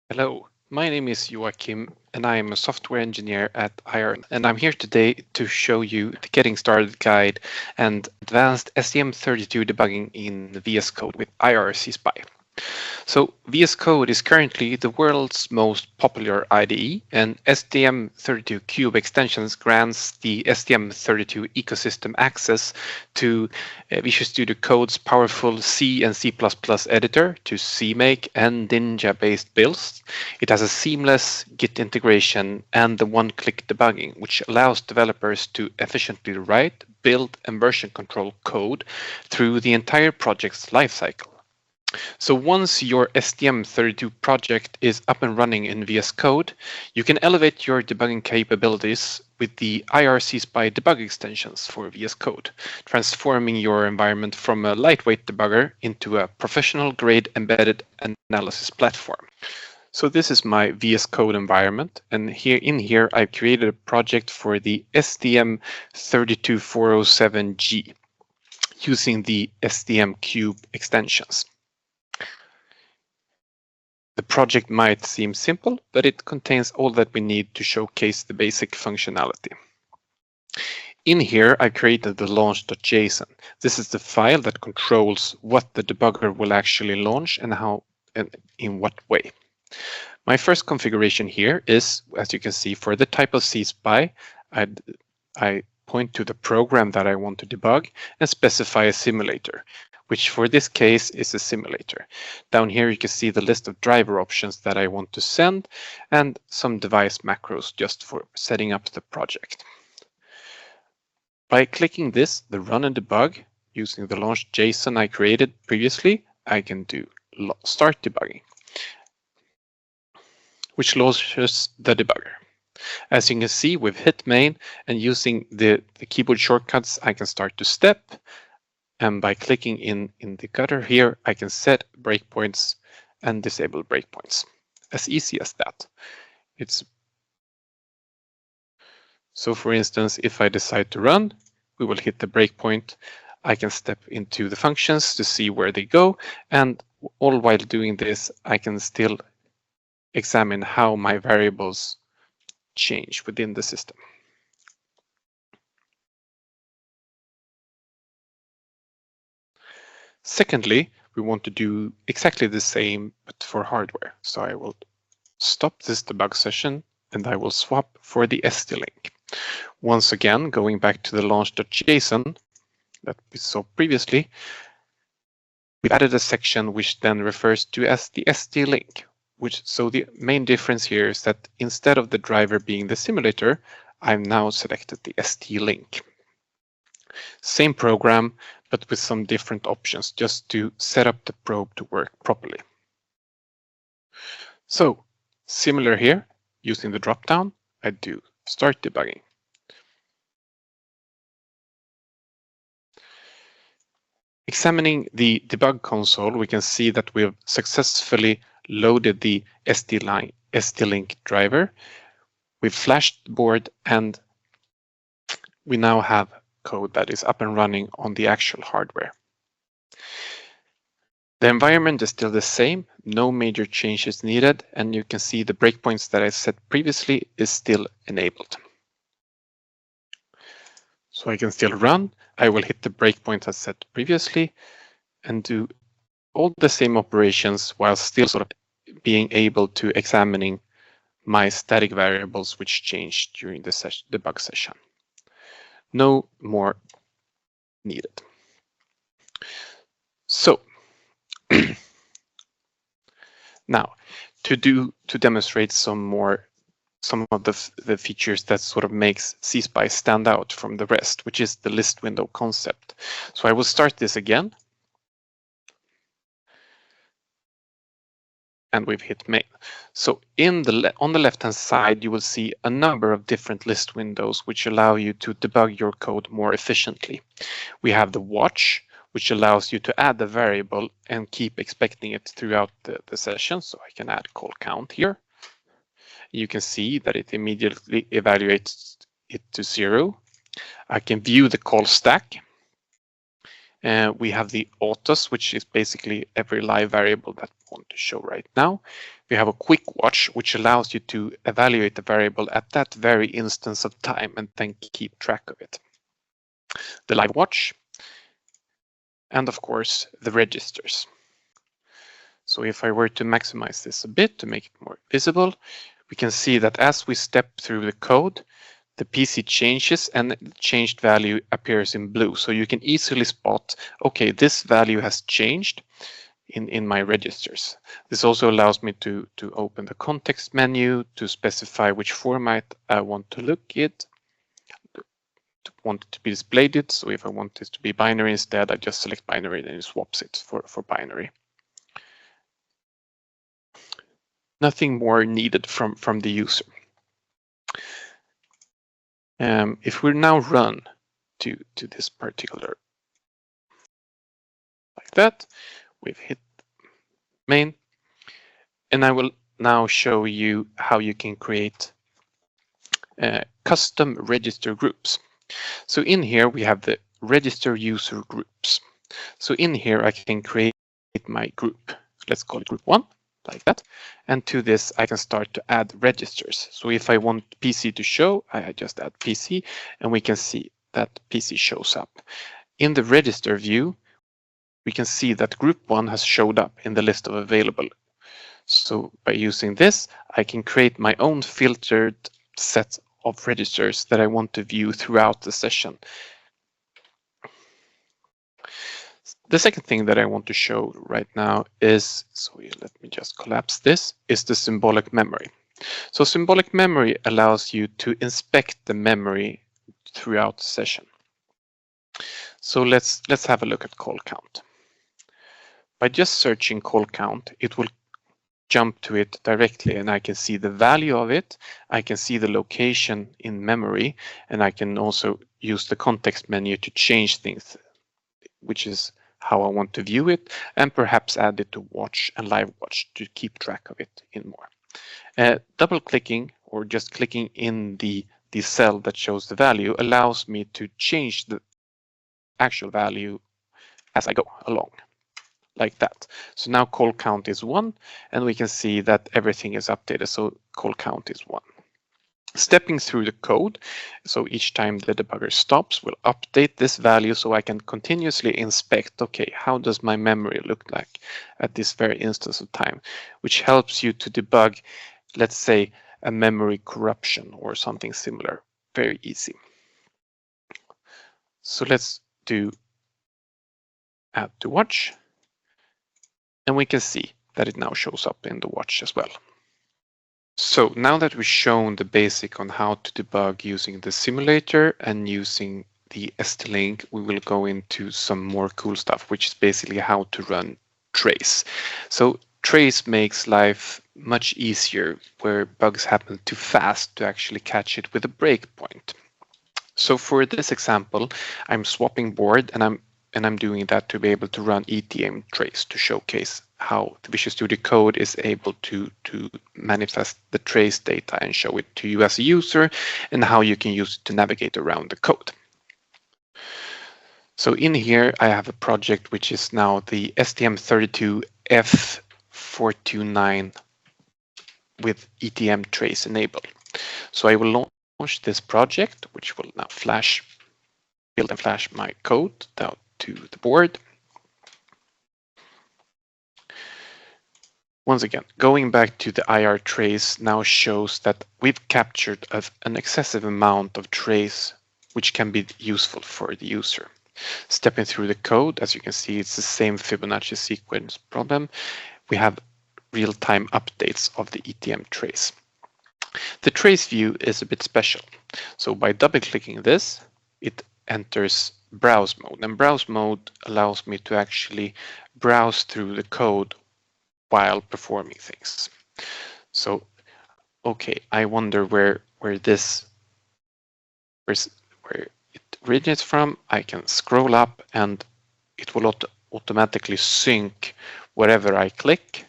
Hello, my name is Joachim and I am a software engineer at IAR, and I'm here today to show you the Getting Started guide and advanced STM32 debugging in VS Code with IAR C-SPY. So VS Code is currently the world's most popular IDE, and STM32 Cube extensions grants the STM32 ecosystem access to Visual Studio Code's powerful C and C++ editor to CMake and Ninja-based builds. It has a seamless Git integration and the one-click debugging, which allows developers to efficiently write, build, and version control code through the entire project's lifecycle. So once your STM32 project is up and running in VS Code, you can elevate your debugging capabilities with the IAR C-SPY debug extensions for VS Code, transforming your environment from a lightweight debugger into a professional-grade embedded analysis platform. So this is my VS Code environment, and here I've created a project for the STM32407G using the STM Cube extensions. The project might seem simple, but it contains all that we need to showcase the basic functionality. In here, I created the launch.json. This is the file that controls what the debugger will actually launch and how and in what way. My first configuration here is, as you can see, for the type of C-SPY, I point to the program that I want to debug and specify a simulator, which for this case is a simulator. Down here you can see the list of driver options that I want to send and some device macros just for setting up the project. By clicking this, the run and debug, using the launch.json I created previously, I can do start debugging, which launches the debugger. As you can see, we've hit main, and using the keyboard shortcuts, I can start to step. And by clicking in the gutter here, I can set breakpoints and disable breakpoints. As easy as that. So for instance, if I decide to run, we will hit the breakpoint. I can step into the functions to see where they go. And all while doing this, I can still examine how my variables change within the system. Secondly, we want to do exactly the same, but for hardware. So I will stop this debug session and I will swap for the ST-Link. Once again, going back to the launch.json that we saw previously, we've added a section which then refers to as the ST-Link. So the main difference here is that instead of the driver being the simulator, I've now selected the ST-Link. Same program, but with some different options just to set up the probe to work properly. So similar here, using the dropdown, I do start debugging. Examining the debug console, we can see that we have successfully loaded the ST-Link driver. We've flashed the board and we now have code that is up and running on the actual hardware. The environment is still the same, no major changes needed, and you can see the breakpoints that I set previously is still enabled. So I can still run. I will hit the breakpoint I set previously and do all the same operations while still sort of being able to examining my static variables which changed during the debug session. No more needed. So now to demonstrate some of the features that sort of makes C-SPY stand out from the rest, which is the list window concept. So I will start this again. And we've hit main. So on the left-hand side, you will see a number of different list windows which allow you to debug your code more efficiently. We have the watch, which allows you to add the variable and keep expecting it throughout the session. So I can add call count here. You can see that it immediately evaluates it to 0. I can view the call stack. We have the autos, which is basically every live variable that we want to show right now. We have a quick watch, which allows you to evaluate the variable at that very instance of time and then keep track of it. The live watch, and of course the registers. So if I were to maximize this a bit to make it more visible, we can see that as we step through the code, the PC changes and the changed value appears in blue. So you can easily spot, okay, this value has changed in my registers. This also allows me to open the context menu to specify which format I want to look at, want it to be displayed it. So if I want this to be binary instead, I just select binary and it swaps it for binary. Nothing more needed from the user. If we now run to this particular, like that, we've hit main, and I will now show you how you can create custom register groups. So in here we have the register user groups. So in here I can create my group. Let's call it group 1, like that. And to this I can start to add registers. So if I want PC to show, I just add PC, and we can see that PC shows up. In the register view, we can see that group 1 has showed up in the list of available. So by using this, I can create my own filtered set of registers that I want to view throughout the session. The second thing that I want to show right now is, so let me just collapse this, is the symbolic memory. So symbolic memory allows you to inspect the memory throughout the session. So let's have a look at call count. By just searching call count, it will jump to it directly, and I can see the value of it. I can see the location in memory, and I can also use the context menu to change things, which is how I want to view it, and perhaps add it to watch and live watch to keep track of it in more. Double clicking or just clicking in the cell that shows the value allows me to change the actual value as I go along, like that. So now call count is 1, and we can see that everything is updated. So call count is 1. Stepping through the code, so each time the debugger stops, we'll update this value so I can continuously inspect, okay, how does my memory look like at this very instance of time, which helps you to debug, let's say, a memory corruption or something similar. Very easy. So let's do add to watch, and we can see that it now shows up in the watch as well. So now that we've shown the basic on how to debug using the simulator and using the ST-Link, we will go into some more cool stuff, which is basically how to run trace. So trace makes life much easier where bugs happen too fast to actually catch it with a breakpoint. So for this example, I'm swapping board, and I'm doing that to be able to run ETM trace to showcase how the Visual Studio Code is able to manifest the trace data and show it to you as a user, and how you can use it to navigate around the code. So in here, I have a project which is now the STM32 F429 with ETM trace enabled. So I will launch this project, which will now build and flash my code down to the board. Once again, going back to the IAR trace now shows that we've captured an excessive amount of trace, which can be useful for the user. Stepping through the code, as you can see, it's the same Fibonacci sequence problem. We have real-time updates of the ETM trace. The trace view is a bit special. So by double-clicking this, it enters browse mode, and browse mode allows me to actually browse through the code while performing things. So, okay, I wonder where it originates from. I can scroll up, and it will automatically sync wherever I click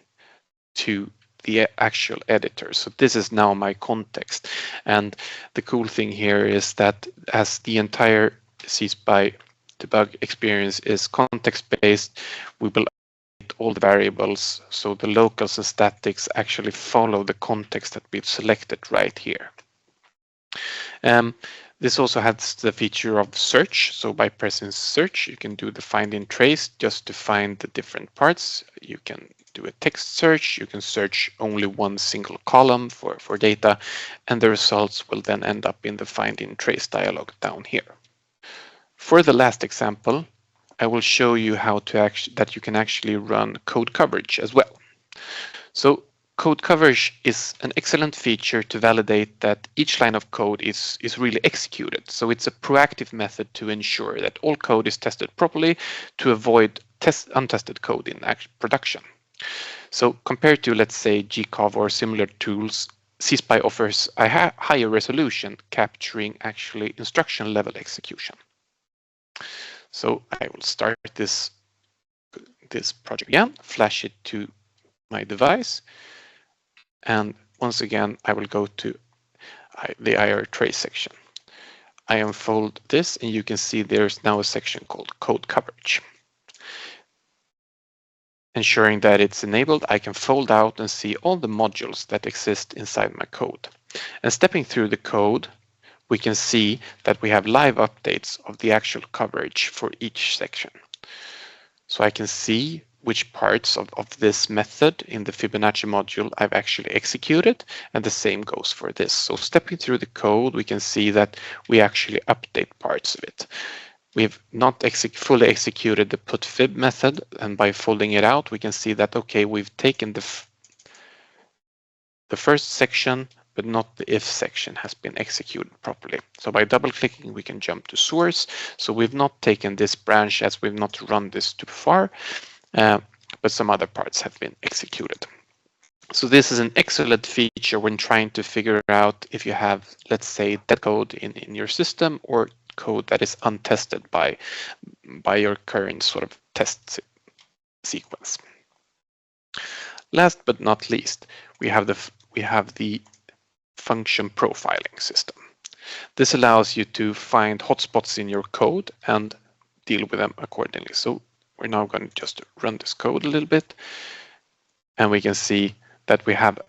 to the actual editor. So this is now my context. And the cool thing here is that as the entire C-SPY debug experience is context-based, we will update all the variables, so the locals and statics actually follow the context that we've selected right here. This also has the feature of search. So by pressing search, you can do the find and trace just to find the different parts. You can do a text search. You can search only one single column for data, and the results will then end up in the find and trace dialog down here. For the last example, I will show you how to that you can actually run code coverage as well. So code coverage is an excellent feature to validate that each line of code is really executed. So it's a proactive method to ensure that all code is tested properly to avoid untested code in production. So compared to, let's say, gcov or similar tools, C-SPY offers a higher resolution, capturing actually instruction level execution. So I will start this project again, flash it to my device. And once again, I will go to the IAR trace section. I unfold this, and you can see there's now a section called code coverage. Ensuring that it's enabled, I can fold out and see all the modules that exist inside my code. And stepping through the code, we can see that we have live updates of the actual coverage for each section. So I can see which parts of this method in the Fibonacci module I've actually executed, and the same goes for this. So stepping through the code, we can see that we actually update parts of it. We've not fully executed the put fib method, and by folding it out, we can see that, okay, we've taken the first section, but not the if section has been executed properly. So by double clicking, we can jump to source. So we've not taken this branch as we've not run this too far. But some other parts have been executed. So this is an excellent feature when trying to figure out if you have, let's say, dead code in your system or code that is untested by your current sort of test sequence. Last but not least, we have the function profiling system. This allows you to find hotspots in your code and deal with them accordingly. So we're now going to just run this code a little bit, and we can see that we have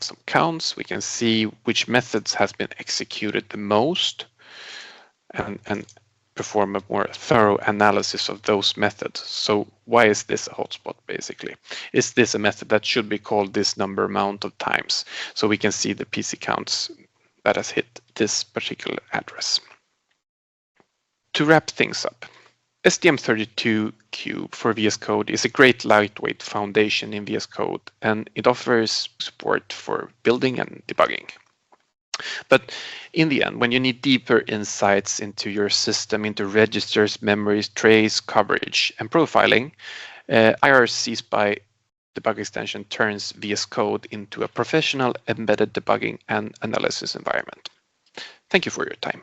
some counts. We can see which methods has been executed the most, and perform a more thorough analysis of those methods. So why is this a hotspot, basically? Is this a method that should be called this number amount of times? So we can see the PC counts that has hit this particular address. To wrap things up, STM32 Cube for VS Code is a great lightweight foundation in VS Code, and it offers support for building and debugging. But in the end, when you need deeper insights into your system, into registers, memories, trace, coverage, and profiling, IAR C-SPY debug extension turns VS Code into a professional embedded debugging and analysis environment. Thank you for your time.